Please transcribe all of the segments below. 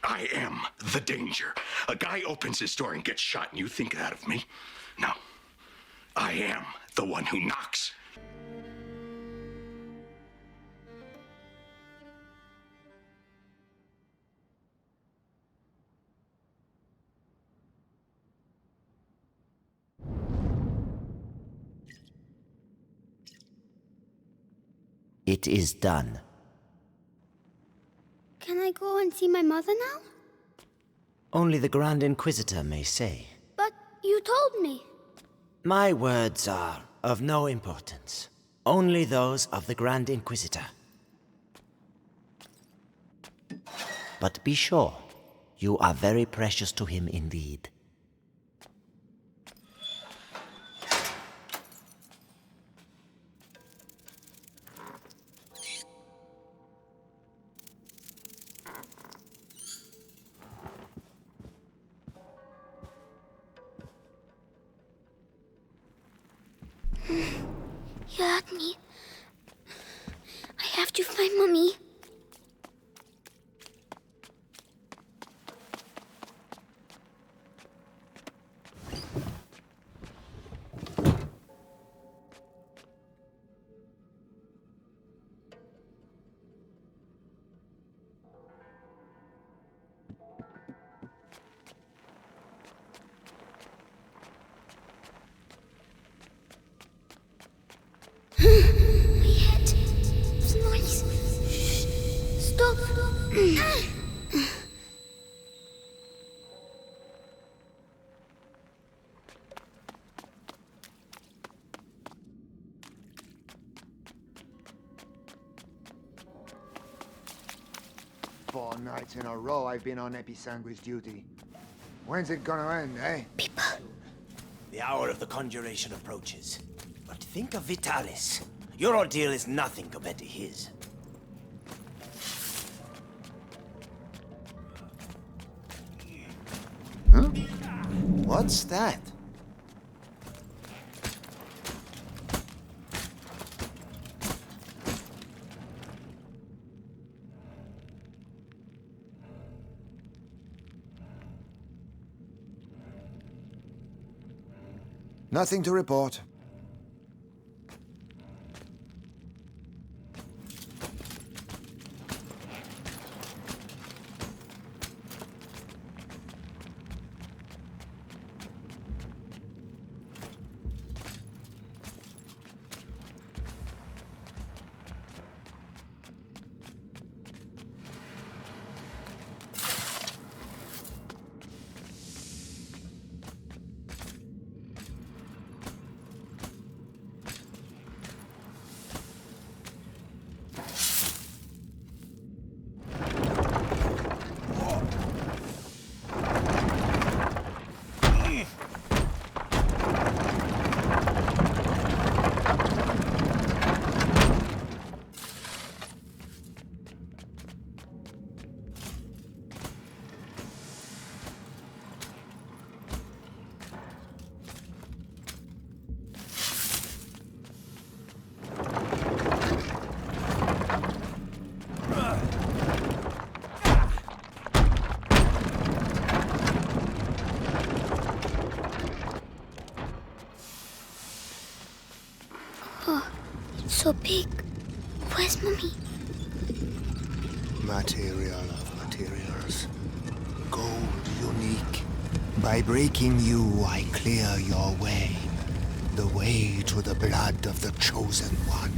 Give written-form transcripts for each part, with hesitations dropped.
I am the danger. A guy opens his door and gets shot, and you think that of me? No. I am the one who knocks. It is done. Can I go and see my mother now? Only the Grand Inquisitor may say. But you told me. My words are of no importance. Only those of the Grand Inquisitor. But be sure, you are very precious to him indeed. You hurt me. I have to find Mommy. My head. It's noise. Shh. Stop. 4 nights in a row I've been on Episanguis duty. When's it gonna end, eh? People. The hour of the conjuration approaches. But think of Vitalis. Your ordeal is nothing compared to his. Huh? What's that? Nothing to report. So big. Where's Mommy? Material of materials. Gold unique. By breaking you, I clear your way. The way to the blood of the chosen one.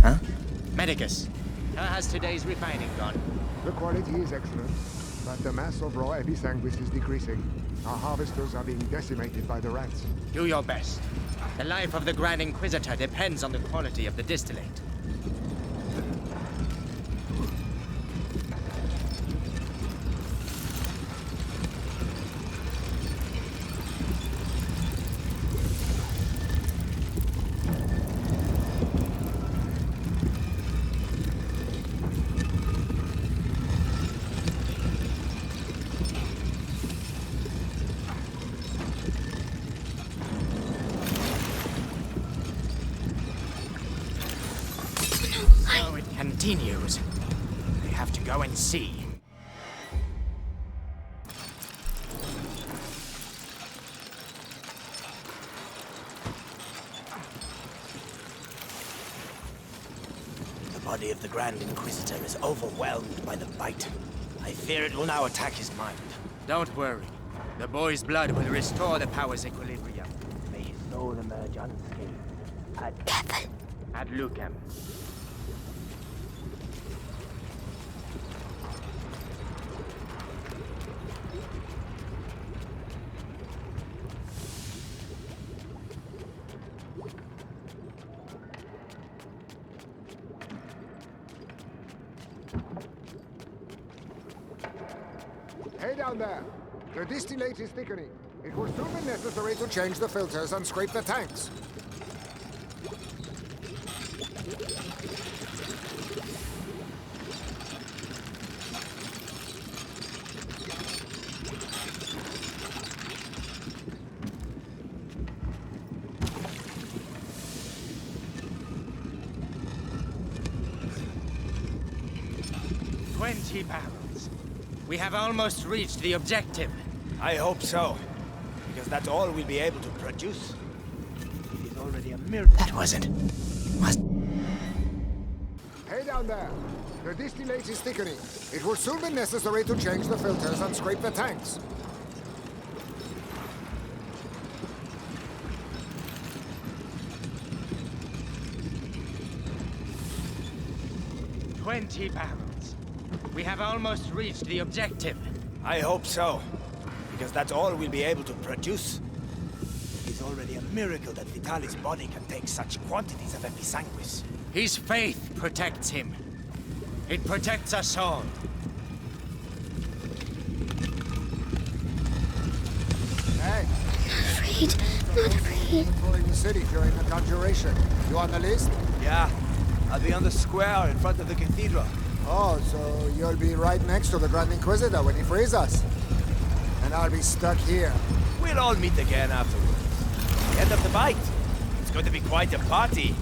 Huh? Medicus, how has today's refining gone? The quality is excellent, but the mass of raw episanguis is decreasing. Our harvesters are being decimated by the rats. Do your best. The life of the Grand Inquisitor depends on the quality of the distillate. continues. I have to go and see. The body of the Grand Inquisitor is overwhelmed by the bite. I fear it will now attack his mind. Don't worry. The boy's blood will restore the power's equilibrium. May his soul emerge unscathed. Careful. Ad Lucem. Hey down there! The distillate is thickening. It will soon be necessary to change the filters and scrape the tanks. $20. We have almost reached the objective. I hope so. Because that's all we'll be able to produce. It is already a miracle. That wasn't. Hey down there! The distillate is thickening. It will soon be necessary to change the filters and scrape the tanks. $20. We have almost reached the objective. I hope so. Because that's all we'll be able to produce. It is already a miracle that Vitalis' body can take such quantities of episanguis. His faith protects him. It protects us all. Hey! Afraid. Not afraid. Controlling the city during the conjuration. You on the list? Yeah. I'll be on the square in front of the cathedral. Oh, so you'll be right next to the Grand Inquisitor when he frees us. And I'll be stuck here. We'll all meet again afterwards. The end of the bite. It's going to be quite a party.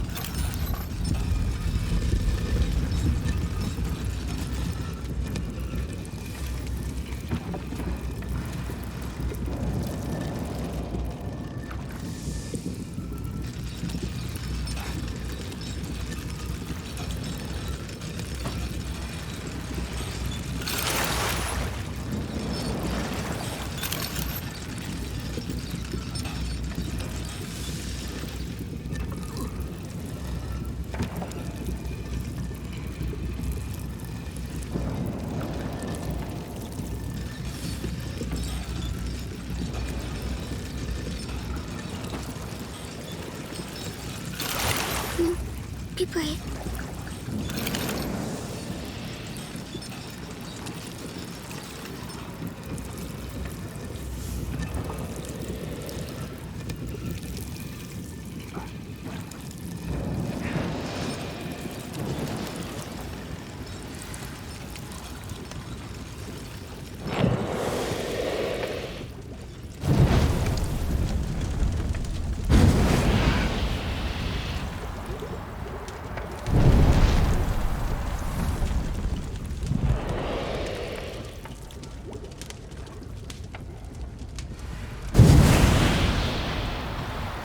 Be brave.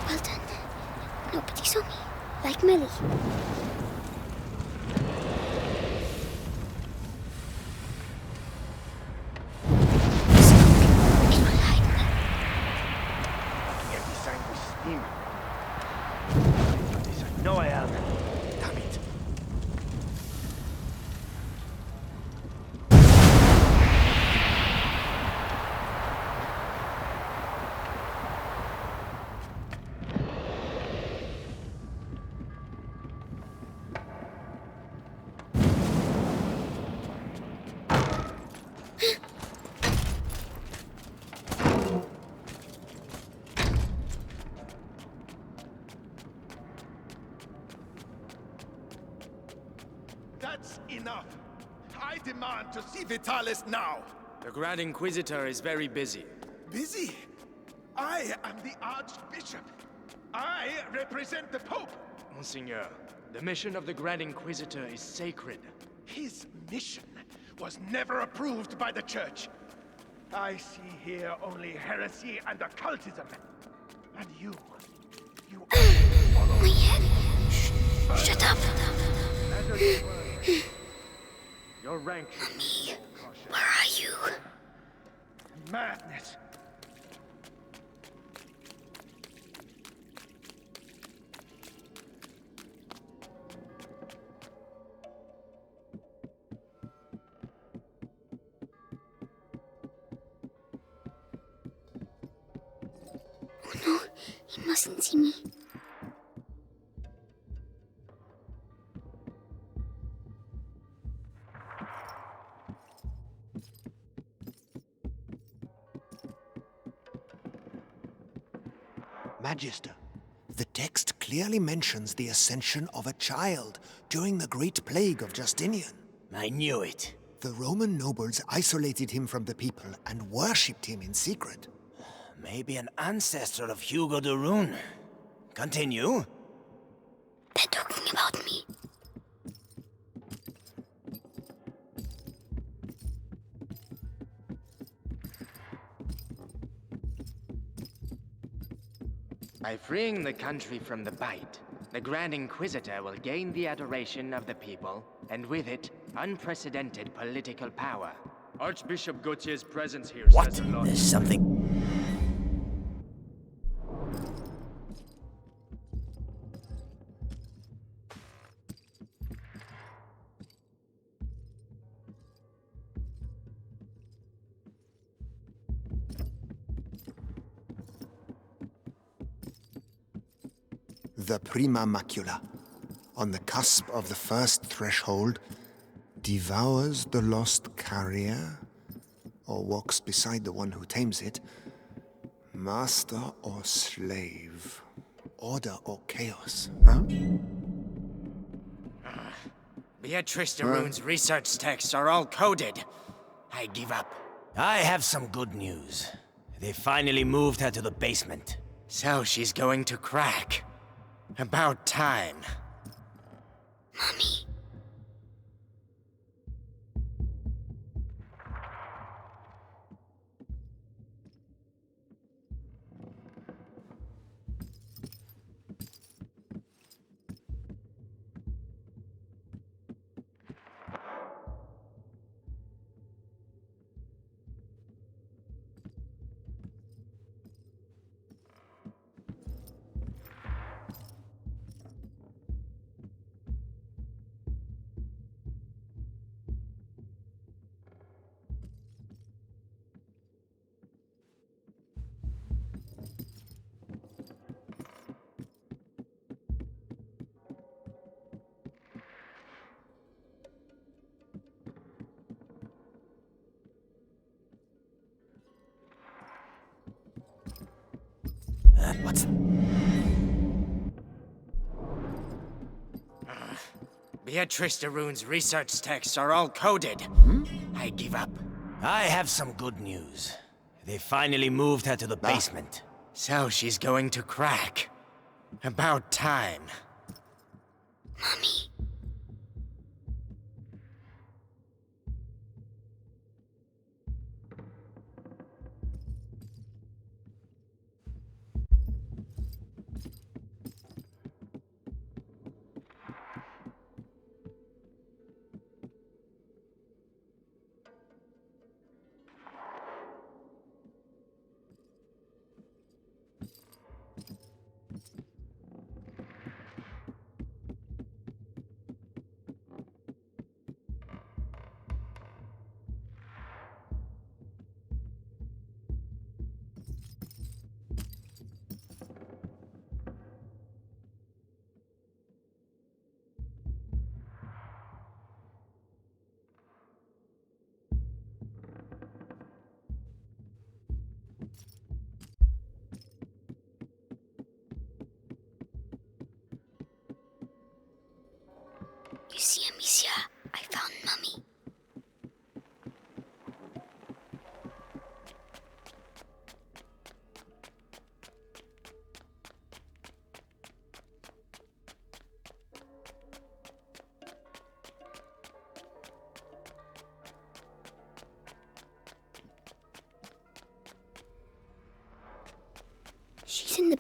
Well done. Nobody saw me. Like Millie. It will hide me. Episanguis steam. This I know I am. Damn it. That's enough. I demand to see Vitalis now. The Grand Inquisitor is very busy. Busy? I am the Archbishop. I represent the Pope. Monseigneur, the mission of the Grand Inquisitor is sacred. His mission was never approved by the Church. I see here only heresy and occultism. And you only follow. My head. Shut up. As a word, your rank should be Me. more cautious. Where are you? Madness. Oh no, he mustn't see me. Magister, the text clearly mentions the ascension of a child during the Great Plague of Justinian. I knew it. The Roman nobles isolated him from the people and worshipped him in secret. Maybe an ancestor of Hugo de Rune. Continue. They're talking about me. By freeing the country from the Bite, the Grand Inquisitor will gain the adoration of the people, and with it, unprecedented political power. Archbishop Gautier's presence here What? says a lot. There's something... The Prima Macula, on the cusp of the first threshold, devours the lost carrier, or walks beside the one who tames it. Master or slave, order or chaos, huh? Beatrice de Rune's research texts are all coded. I give up. I have some good news. They finally moved her to the basement. So she's going to crack. About time. Mommy. What's... Beatrice de Rune's research texts are all coded. I give up. I have some good news. They finally moved her to the basement. So she's going to crack. About time. Mommy. You see, Amicia, I found Mummy.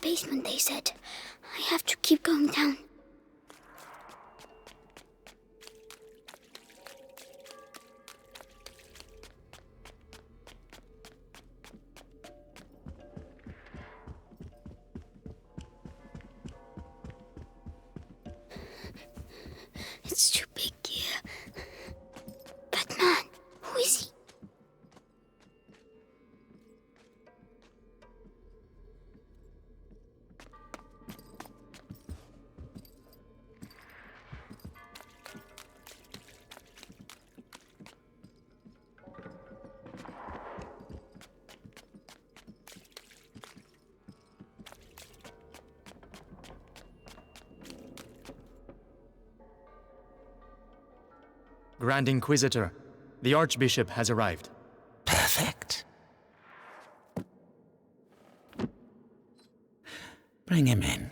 basement, they said. I have to keep going down. It's too big here. That man, who is he? Grand Inquisitor, the Archbishop has arrived. Perfect. Bring him in.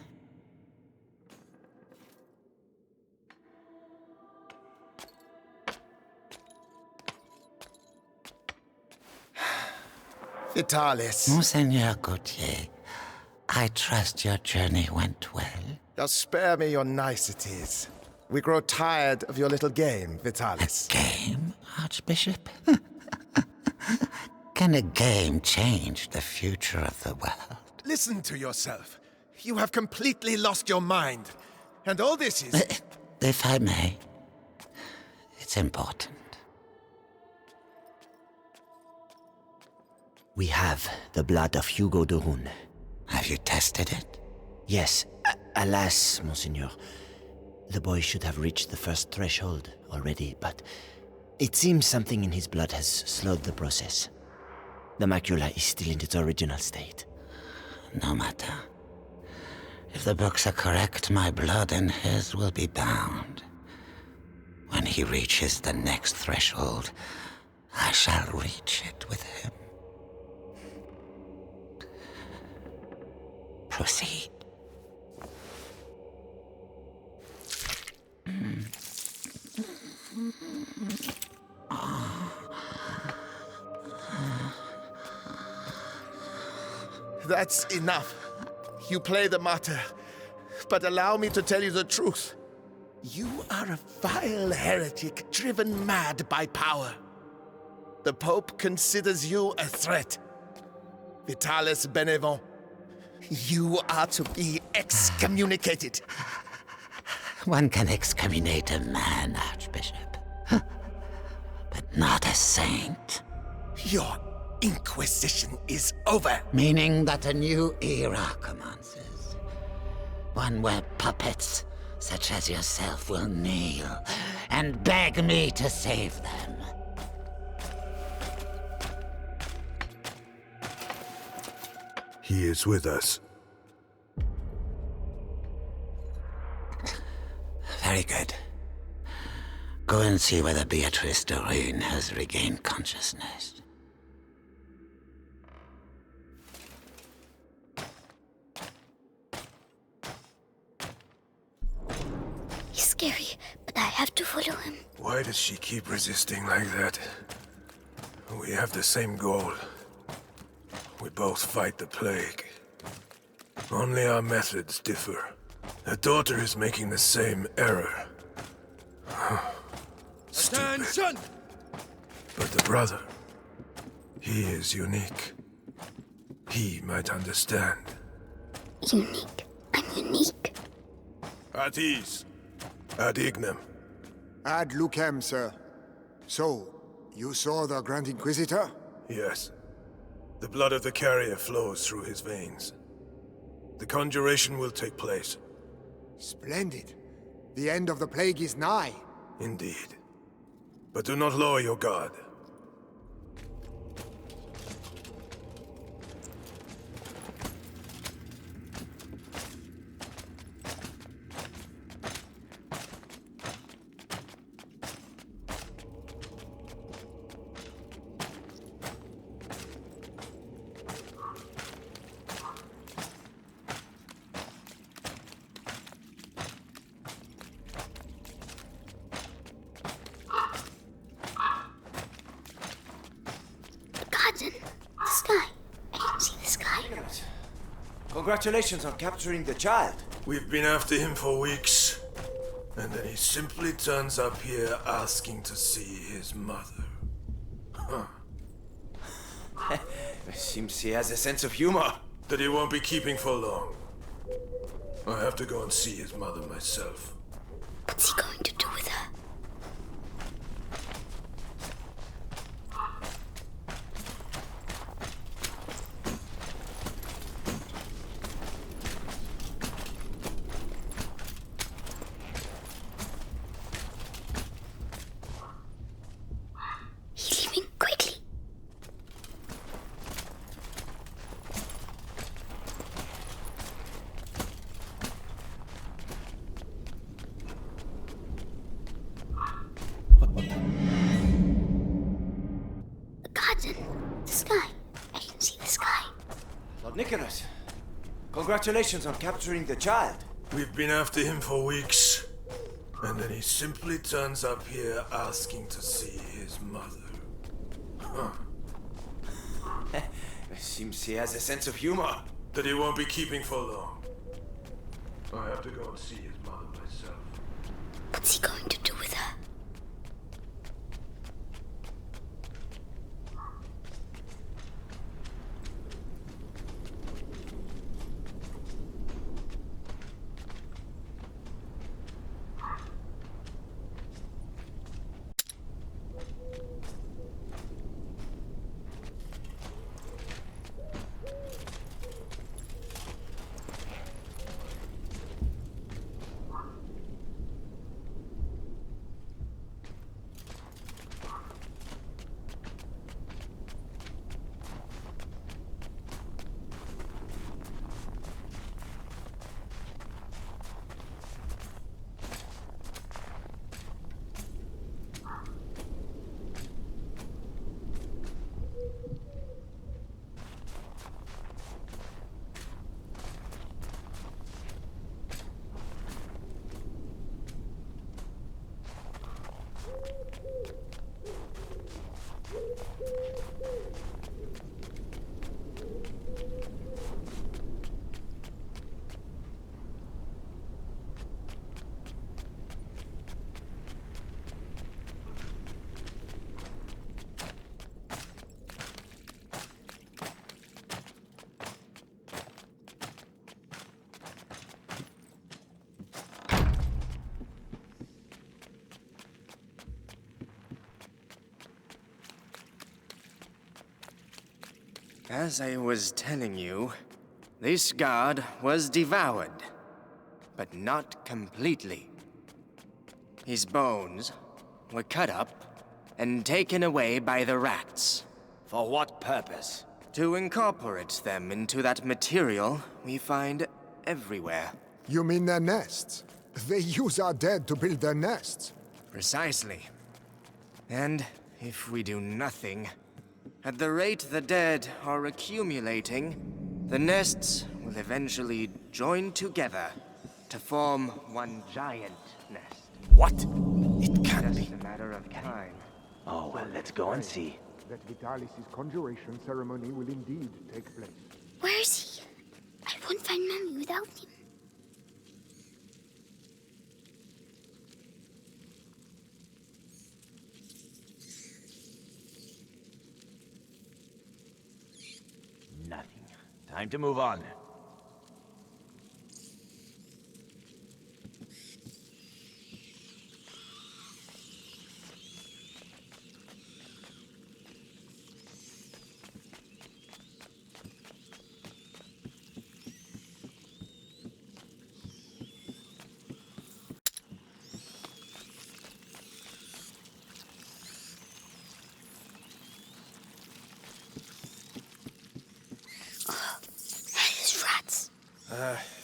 Vitalis, Monseigneur Gautier, I trust your journey went well. now spare me your niceties. We grow tired of your little game, Vitalis. Game, Archbishop? Can a game change the future of the world? Listen to yourself. You have completely lost your mind. And all this is... If I may, it's important. We have the blood of Hugo de Rune. Have you tested it? Yes, alas, Monseigneur. The boy should have reached the first threshold already, but it seems something in his blood has slowed the process. The macula is still in its original state. No matter. If the books are correct, my blood and his will be bound. When he reaches the next threshold, I shall reach it with him. Proceed. That's enough. You play the martyr. But allow me to tell you the truth. You are a vile heretic driven mad by power. The Pope considers you a threat. Vitalis Benevent, you are to be excommunicated. One can excommunicate a man, Archbishop, but not a saint. Your Inquisition is over. Meaning that a new era commences. One where puppets such as yourself will kneel and beg me to save them. He is with us. Very good. Go and see whether Beatrice de Rune has regained consciousness. He's scary, but I have to follow him. Why does she keep resisting like that? We have the same goal. We both fight the plague. Only our methods differ. Her daughter is making the same error. Stupid. Attention! But the brother, he is unique. He might understand. Unique. I'm unique. At ease. Ad ignem. Ad lucem, sir. So, you saw the Grand Inquisitor? Yes. The blood of the carrier flows through his veins. The conjuration will take place. Splendid. The end of the plague is nigh. Indeed. But do not lower your guard. Congratulations on capturing the child. We've been after him for weeks. And then he simply turns up here asking to see his mother. Huh. Seems he has a sense of humor. That he won't be keeping for long. I have to go and see his mother myself. What's he going to do with her? He's leaving quickly. The garden. The sky. I can see the sky. Lord Nicholas, congratulations on capturing the child. We've been after him for weeks. And then he simply turns up here asking to see his mother. Huh. Seems he has a sense of humor. That he won't be keeping for long. I have to go and see his mother myself. What's he going to do with her? As I was telling you, this guard was devoured, but not completely. His bones were cut up and taken away by the rats. For what purpose? To incorporate them into that material we find everywhere. You mean their nests? They use our dead to build their nests. Precisely. And if we do nothing, at the rate the dead are accumulating, the nests will eventually join together to form one giant nest. What? It can't be. Just a matter of time. Oh, well, let's go and see. That Vitalis' conjuration ceremony will indeed take place. Where is he? I won't find Mommy without him. Nothing. Time to move on.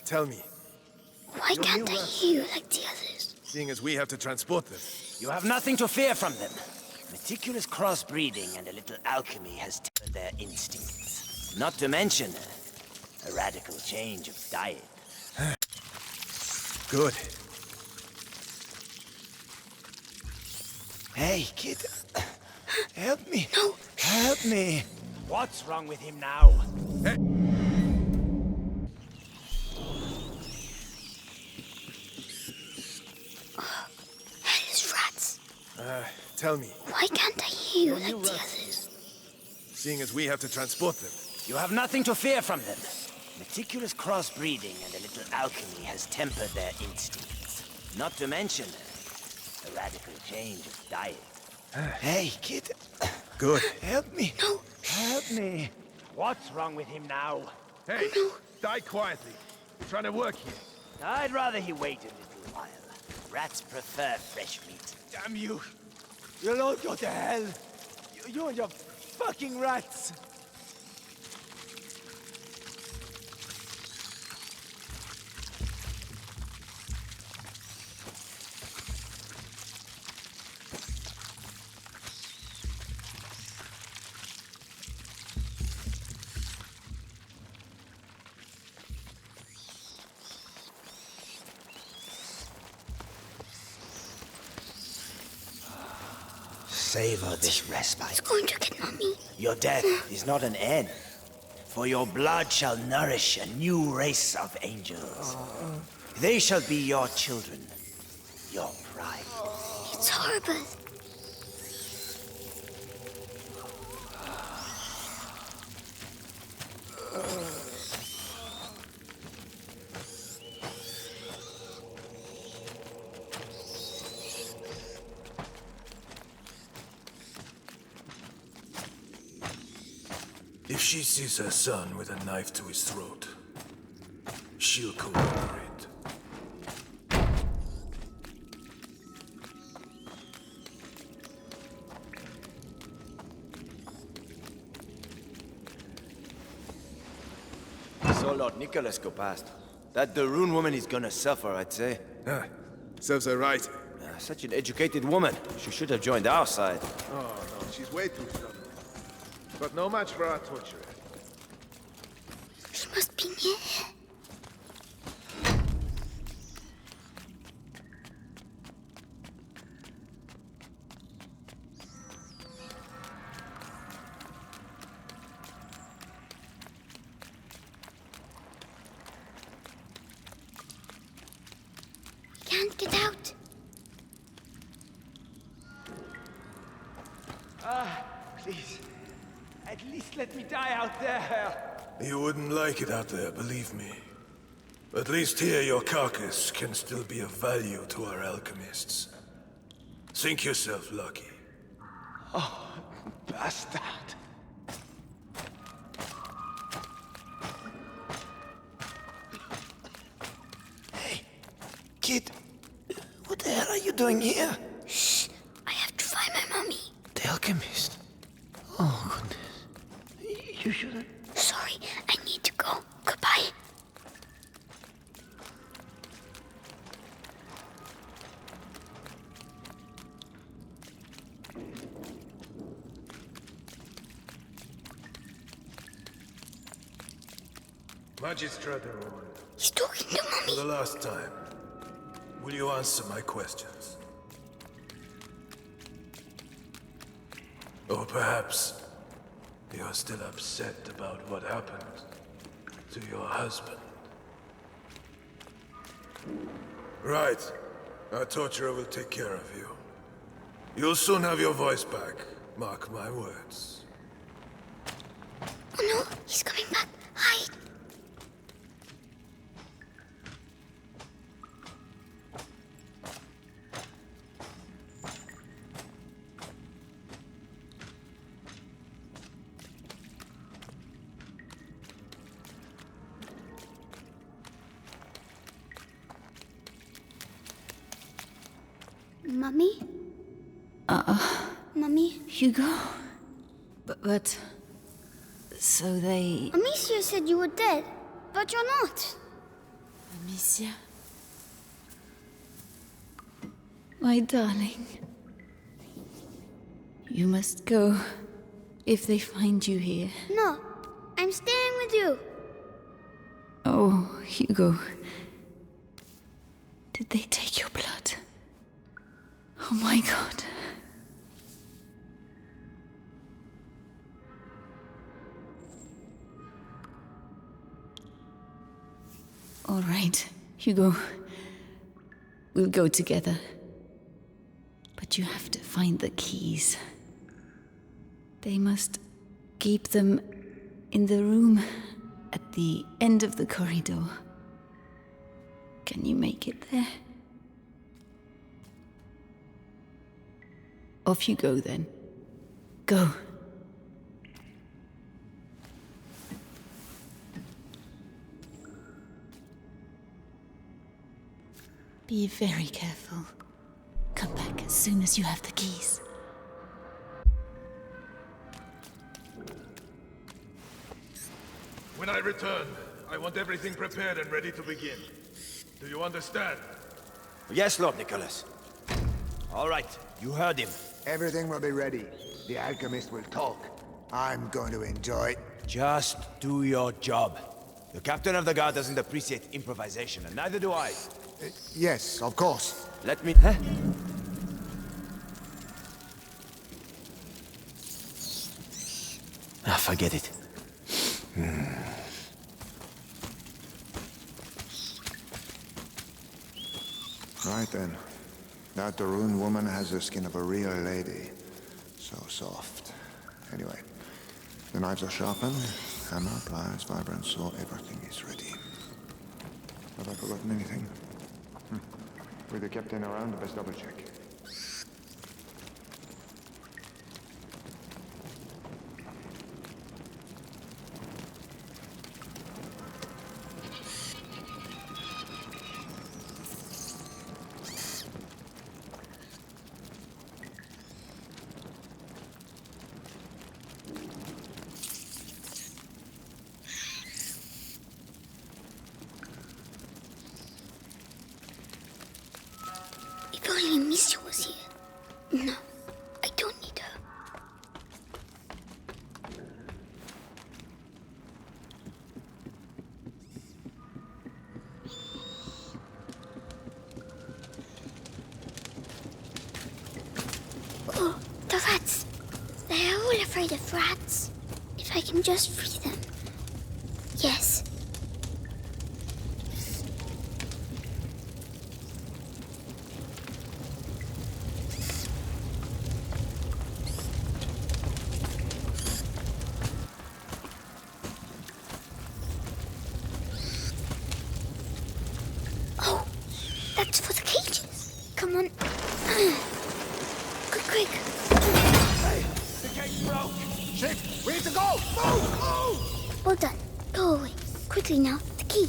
Tell me, Why can't I hear you like the others? seeing as we have to transport them. You have nothing to fear from them. Meticulous crossbreeding and a little alchemy has tempered their instincts. Not to mention a radical change of diet. Good. Hey, kid. Help me. No. Help me. What's wrong with him now? Tell me, Why can't I hear you like the others? seeing as we have to transport them, You have nothing to fear from them. Meticulous crossbreeding and a little alchemy has tempered their instincts. Not to mention a radical change of diet. Hey, kid. good. Help me. No. Help me. What's wrong with him now? Hey, die quietly. We're trying to work here. I'd rather he waited a little while. Rats prefer fresh meat. Damn you! You'll all go to hell. You and your fucking rats. Savor this respite. It's going to get Mommy. Your death is not an end, for your blood shall nourish a new race of angels. They shall be your children, your pride. It's horrible. If she sees her son with a knife to his throat, she'll cooperate. So Lord Nicholas go past. That the Rune woman is gonna suffer, I'd say. Serves her right. Such an educated woman. She should have joined our side. Oh, no, she's way too stubborn. But no match for our torturer. She must be near here. We can't get out. Please. At least let me die out there. You wouldn't like it out there, believe me. At least here your carcass can still be of value to our alchemists. Think yourself lucky. Bastard. Hey, kid. What the hell are you doing here? Shh. I have to find my Mommy. The alchemist. Oh, goodness. You shouldn't. Sorry, I need to go. Goodbye. Magistrator, He's talking to for Mommy. the last time, will you answer my questions? Or perhaps you're still upset about what happened to your husband. Right. Our torturer will take care of you. You'll soon have your voice back. Mark my words. Oh no, he's coming back. Hide. Mommy? Mommy? Hugo? But... So they... Amicia said you were dead, but you're not. Amicia? My darling. You must go if they find you here. No, I'm staying with you. Oh, Hugo. Did they take your blood? Oh my God. All right, Hugo. We'll go together. But you have to find the keys. They must keep them in the room at the end of the corridor. Can you make it there? Off you go then. Go. Be very careful. Come back as soon as you have the keys. When I return, I want everything prepared and ready to begin. Do you understand? Yes, Lord Nicholas. All right, you heard him. Everything will be ready. The alchemist will talk. I'm going to enjoy it. Just do your job. The captain of the guard doesn't appreciate improvisation, and neither do I. Yes, of course. Let me... Huh? Ah, forget it. Right then. That Darun woman has the skin of a real lady. So soft. Anyway, the knives are sharpened. Hammer, pliers, vibrant saw, everything is ready. Have I forgotten anything? With the captain around, the best double check. If only Missy was here. No, I don't need her. Oh, the rats. They are all afraid of rats. If I can just free them. Yes. Oh, that's for the cages. Come on. Quick. Hey, the gate broke! Shit! We need to go! Move! Move! Well done. Go away. Quickly now. The key.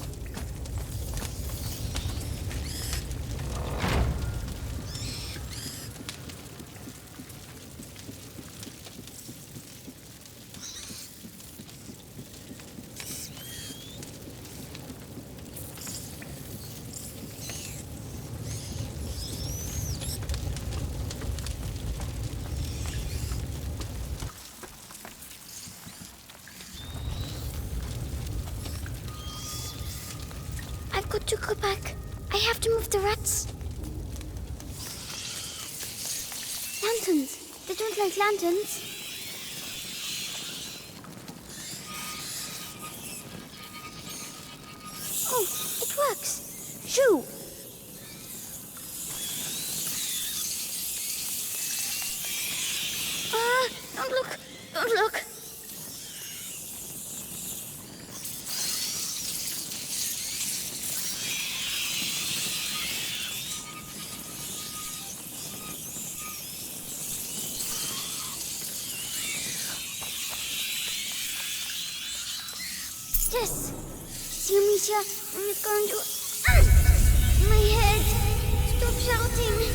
I've got to go back. I have to move the rats. Lanterns. They don't like lanterns. Oh, it works. Shoo! Don't look. Don't look. Yes. See, Amicia, I'm just going to... My head. Stop shouting.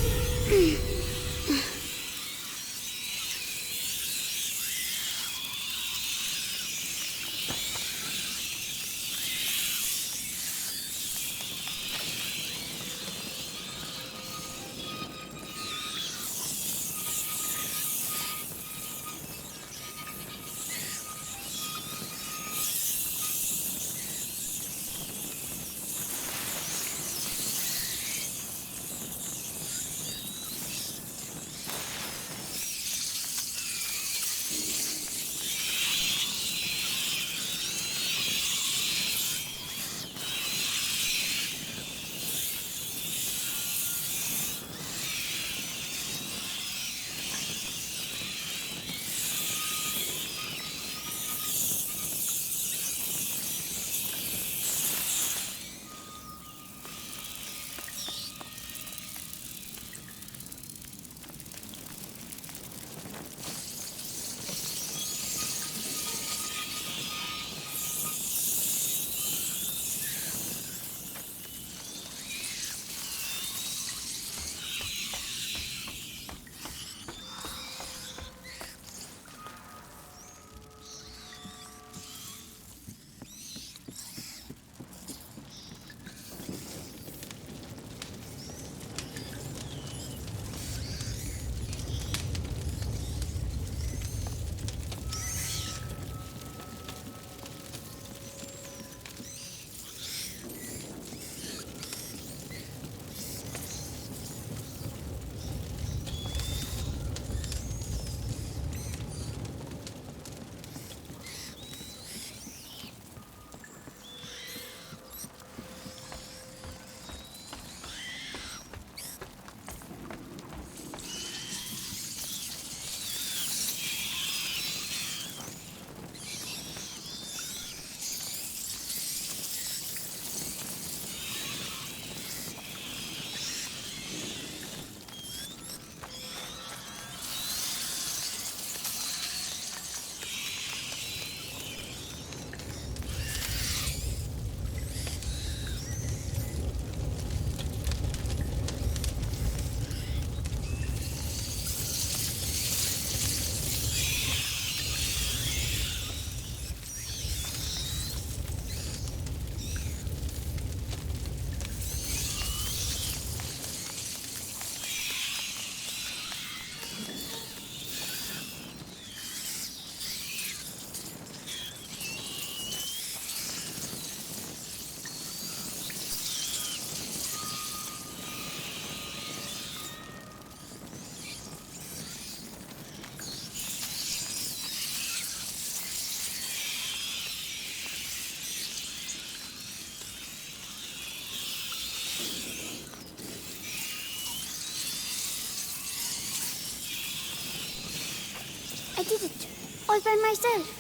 I did it. All by myself.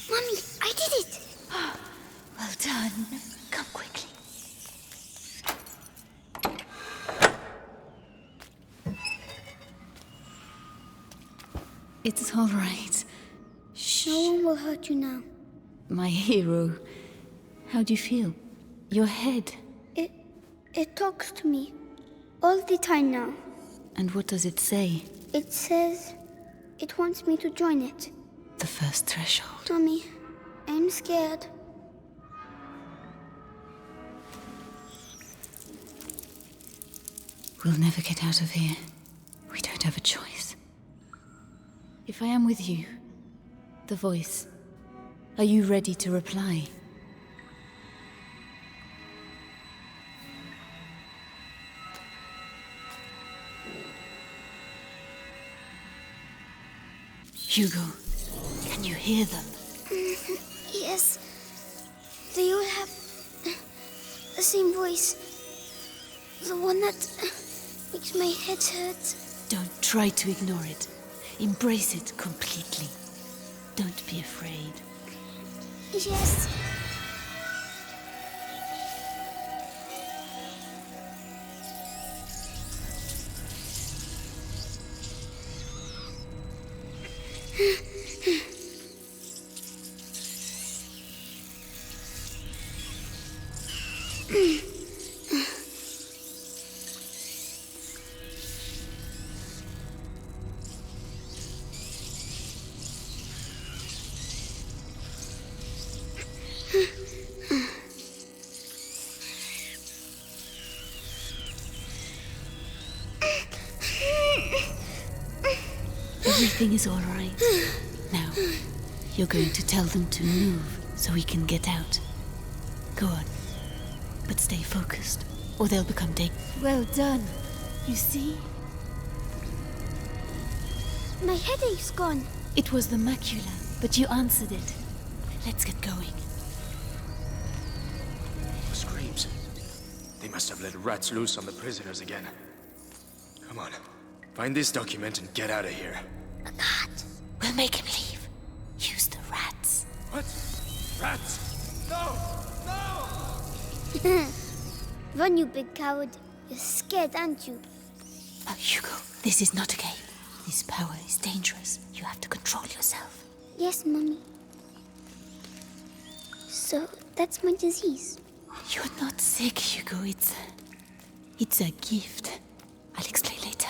Mommy, I did it! Well done. Come quickly. It's all right. Shh. No one will hurt you now. My hero. How do you feel? Your head. It talks to me. All the time now. And what does it say? It says it wants me to join it. The first threshold. Mommy, I'm scared. We'll never get out of here. We don't have a choice. If I am with you, the voice, are you ready to reply? Hugo, can you hear them? Yes. They all have the same voice. The one that makes my head hurt. Don't try to ignore it. Embrace it completely. Don't be afraid. Yes. Everything is all right. Now, you're going to tell them to move so we can get out. Go on. But stay focused, or they'll become Well done. You see? My headache's gone. It was the macula, but you answered it. Let's get going. The screams. They must have let rats loose on the prisoners again. Come on. Find this document and get out of here. A god. We'll make him leave. Use the rats. What? Rats? No! No! Run, you big coward. You're scared, aren't you? Oh, Hugo, this is not a game. This power is dangerous. You have to control yourself. Yes, Mommy. So, that's my disease. You're not sick, Hugo. It's a gift. I'll explain later.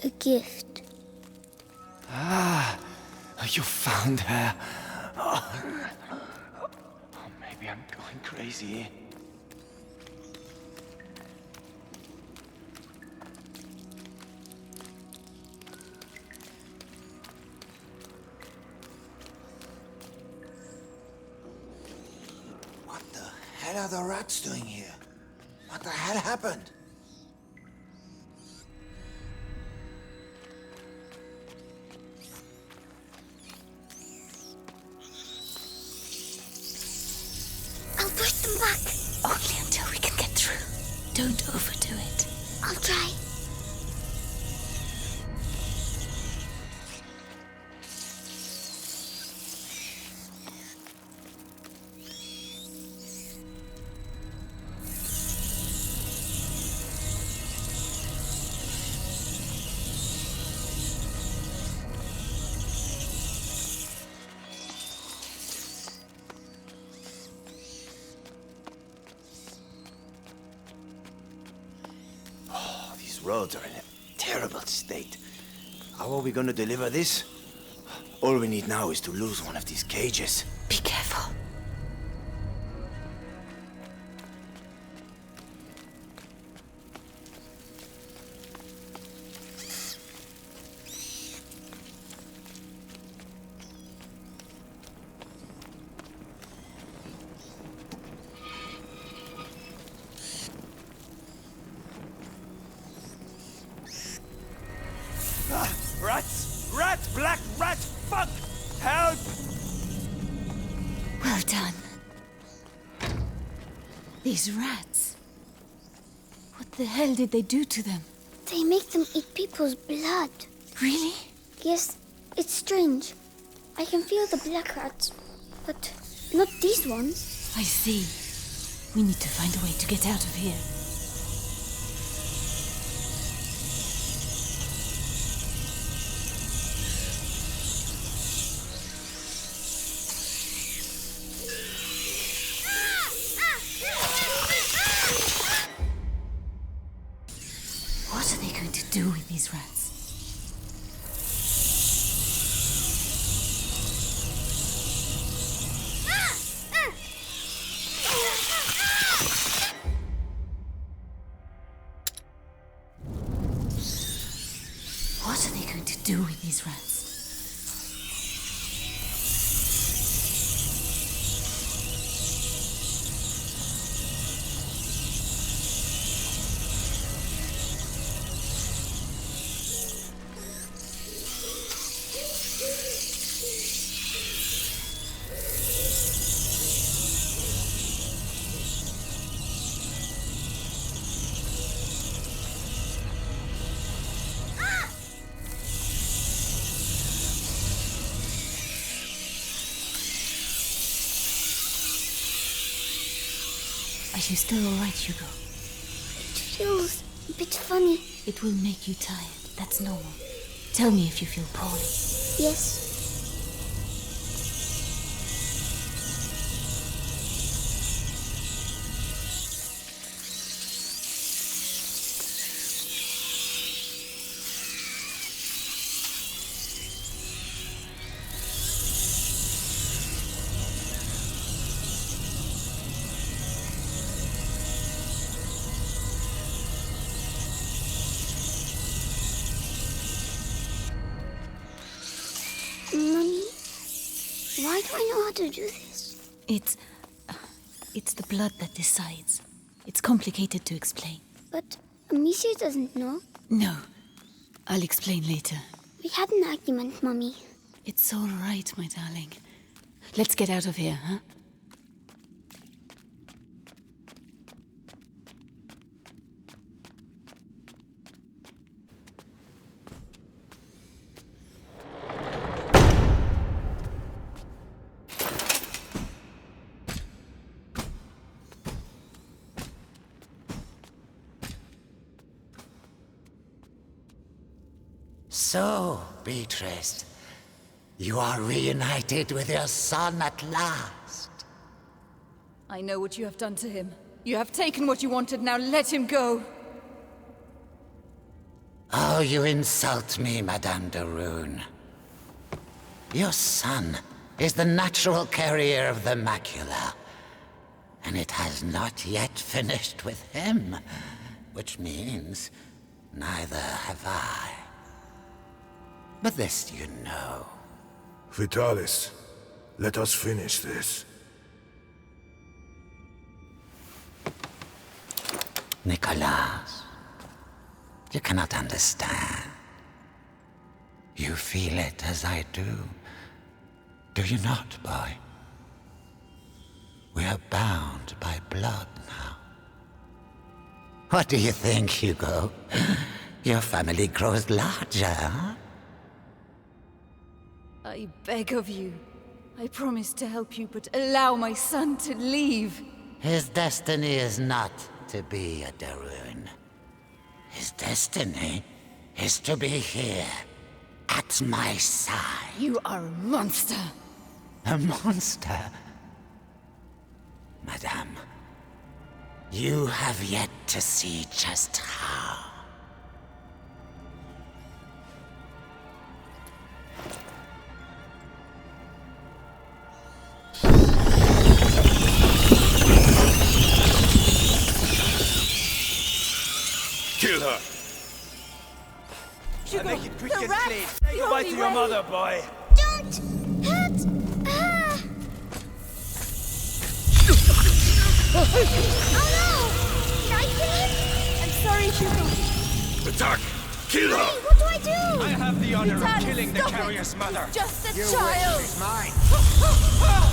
A gift. Ah, you found her. Oh, maybe I'm going crazy. What the hell are the rats doing here? What the hell happened? I'll push them back. Only until we can get through. Don't overdo it. I'll try. These roads are in a terrible state. How are we gonna deliver this? All we need now is to lose one of these cages. Be careful. Rats! Rat! Black rat! Fuck! Help! Well done. These rats. What the hell did they do to them? They make them eat people's blood. Really? Yes, it's strange. I can feel the black rats, but not these ones. I see. We need to find a way to get out of here. What are they going to do with these rats? What are they going to do with these rats? Are you still alright, Hugo? It feels a bit funny. It will make you tired. That's normal. Tell me if you feel poorly. Yes. Mommy, why do I know how to do this? It's the blood that decides. It's complicated to explain. But Amicia doesn't know. No. I'll explain later. We had an argument, Mommy. It's all right, my darling. Let's get out of here, huh? So, Beatrice, you are reunited with your son at last. I know what you have done to him. You have taken what you wanted, now let him go. Oh, you insult me, Madame de Rune. Your son is the natural carrier of the macula, and it has not yet finished with him, which means neither have I. But this you know. Vitalis, let us finish this. Nicholas, you cannot understand. You feel it as I do. Do you not, boy? We are bound by blood now. What do you think, Hugo? Your family grows larger, huh? I beg of you. I promise to help you, but allow my son to leave. His destiny is not to be a de Rune. His destiny is to be here, at my side. You are a monster. A monster? Madame, you have yet to see just how. Quickly, say goodbye to your mother, boy. Don't hurt her! Oh no! Did I kill him? I'm sorry, Hugo. Attack! Kill her! Hey, what do I do? I have the honor of Ethan, killing the stop it. carrier's mother. He's just a You child. wish she's mine. I'm scared!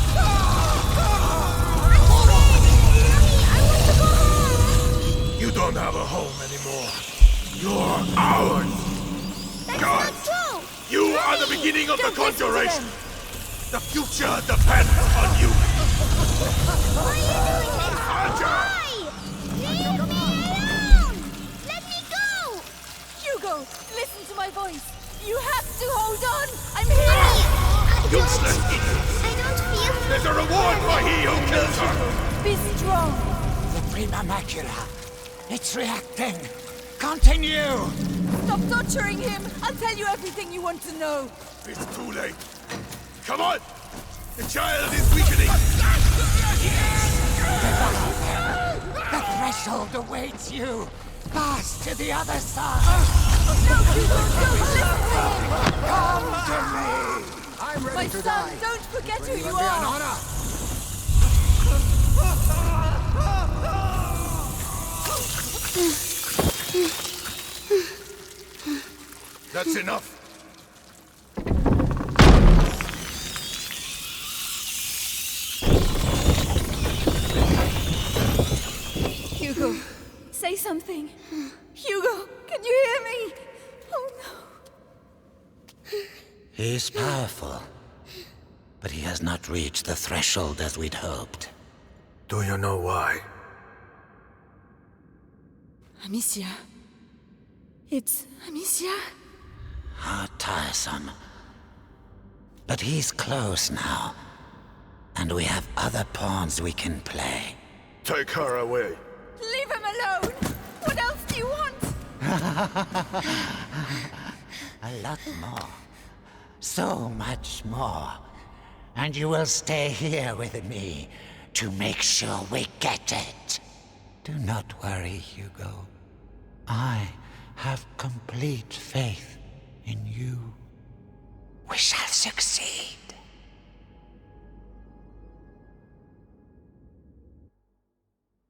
Mommy, I want to go home! You don't have a home anymore. You're ours. That's God. not true! You are the beginning of the conjuration! The future depends on you! Why are you doing this? Why? Leave me alone! Let me go! Hugo, listen to my voice. You have to hold on. I'm here. Useless idiot! I don't feel... There's a reward for he who kills her! Be strong. The prima macula. It's reacting. Continue! Stop torturing him. I'll tell you everything you want to know. It's too late. Come on! The child is weakening! The threshold awaits you. Pass to the other side. No, Hugo, don't listen to him. Come to me. I'm ready My to son, die. don't forget who Will you it be an are. honor? That's enough! Hugo, say something. Hugo, can you hear me? Oh no. He's powerful, but he has not reached the threshold as we'd hoped. Do you know why? Amicia. It's Amicia. How tiresome. But he's close now, and we have other pawns we can play. Take her away. Leave him alone. What else do you want? A lot more. So much more. And you will stay here with me to make sure we get it. Do not worry, Hugo. I have complete faith in you. We shall succeed.